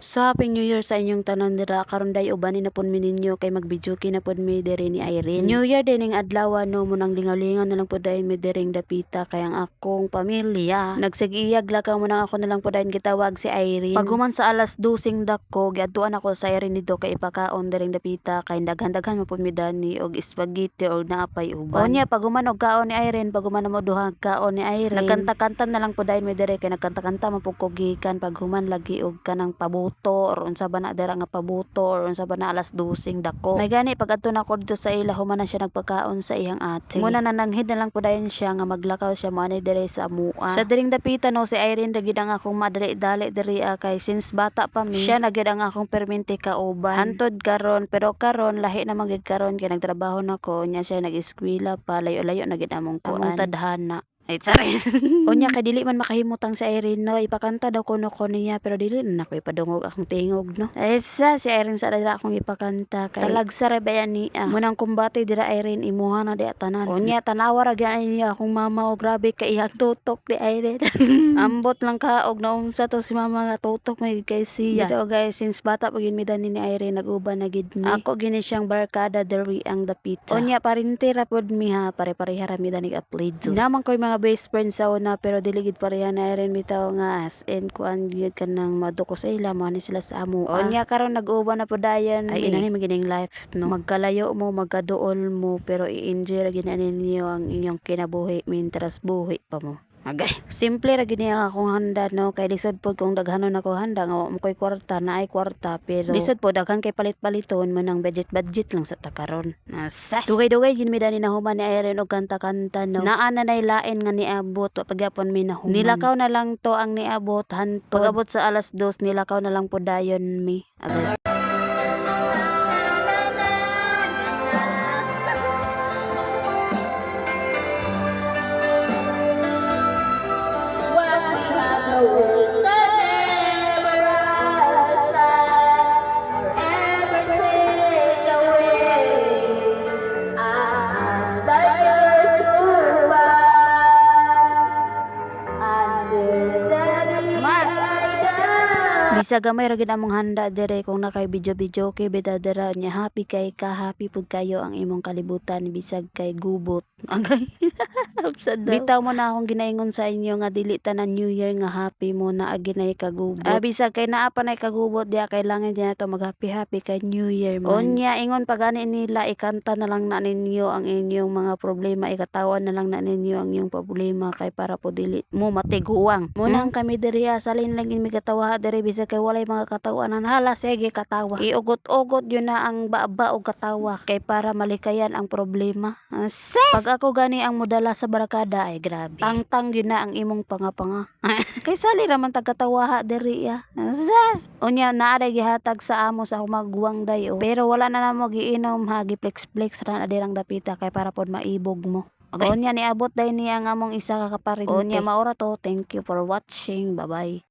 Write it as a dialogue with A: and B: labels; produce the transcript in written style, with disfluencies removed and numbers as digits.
A: So, Happy New Year sa inyong tanan dira. Karon day ubanin na pud mi ninyo kay magbijuki na pud mi diri ni Irene. New Year din ning adlaw no munang lingaw-lingaw na lang pud dayon mi diring dapita kay ang akong pamilya. Nagsig-iyag lakaw mo nang ako na lang pud dayon gitawag si Irene. Paghuman sa alas 12 dako giadtuan ako sa Irene dito kay ipakaon diring dapita kay daghan-daghan man pud mi dani og spaghetti og naapay uban. Unya paghuman og kaon ni Irene, paghuman na mo duha kaon ni Irene. Nagkanta-kanta na lang pud dayon mi diri kay nagkanta-kanta man pud ko gikan paghuman lagi og kanang pabuto or unsa ba na dira nga pabuto or unsa ba na alas 12 dako. May gani pag adto na ko dito sa ila human na siya nagpakaon sa iyang ate. Muna nananghid na lang pud dayon siya nga maglakaw siya mo ani diri sa amua. Sa diring dapitan no si Irene ra gid ang akong madali-dali diri kay since bata pa mi siya na gid ang akong permente kauban. Hantod karon pero karon lahi na magid karon kay nagtrabaho na ko nya siya nag-eskwela pa layo-layo na gid among tadhana. Ay, sorry. Unya kay dili man makahimutang si Irene no, ipakanta daw kuno ko niya pero dili na ako ipadungog akong tingog no. Ay sa si Irene sa dira akong ipakanta kay talagsa ra bayan ni munang kumbati dira Irene imuha na di tanan. Unya tanawa ra gyud niya akong mama o grabe kay iyang tutok di Irene. Ambot lang ka og naunsa to si mama nga tutok may kay siya. Dito guys since bata pa gyud mi dani ni Irene naguban na gid mi. Ako gini siyang barkada diri ang dapita. Unya parinti ra pud mi ha pare-pareha ra mi dani apelido. Naman koy mga best friend sa una pero dili gid pareha na Irene bitaw nga as in kuan gyud kanang maduko sa ila mo ni sila sa amo. Unya karon nag-uban na pud dayon ay inani magining life no. Magkalayo mo magkaduol mo pero i-enjoy ra gid ninyo ang inyong kinabuhi mintras buhi pa mo. Okay. Simple ra gid ang akong handa no kay lisod pod kung daghanon ako handa nga wa mo koy kwarta na ay kwarta pero lisod pod daghan kay palit-paliton mo nang budget lang sa takaron. Nasas. Dugay-dugay gid mi dani nahuman ni Irene og kanta-kanta no. Naa na nay lain nga niabot pagyapon mi nahuman. Nilakaw na lang to ang niabot hantod. Pagabot sa alas 2 nilakaw na lang pod dayon mi. Agad. Bisa gamay ra gid among handa dire kung nakay video kay bidadara nya happy kay ka happy pud kayo ang imong kalibutan bisag kay gubot. Agay. Bitaw mo na akong ginaingon sa inyo nga dili tanan New Year nga happy mo na aginay kagubot. Bisag kay naa pa nay kagubot diya kailangan din nato mag happy kay New Year man. Unya ingon pagani nila ikanta na lang na ninyo ang inyong mga problema ikatawan na lang na ninyo ang inyong problema kay para po dili mo matiguang. Munang kami diriya salin lang mi katawa diri bisag kay walay mga katawanan hala sige katawa iugot-ugot yun na ang baba o katawa kay para malikayan ang problema. Pag ako gani ang modala sa barakada ay grabe tangtang yun na ang imong panga-panga. Kay sali raman tagkatawa diri ya. Unya naa day gihatag sa amo sa humagwang dayo pero wala na namo giinom ha giplex-flex ra na dirang dapita kay para pod maibog mo. Okay. Unya niabot day niya ang among isa ka kaparente. Unya maura to. Thank you for watching. Bye bye.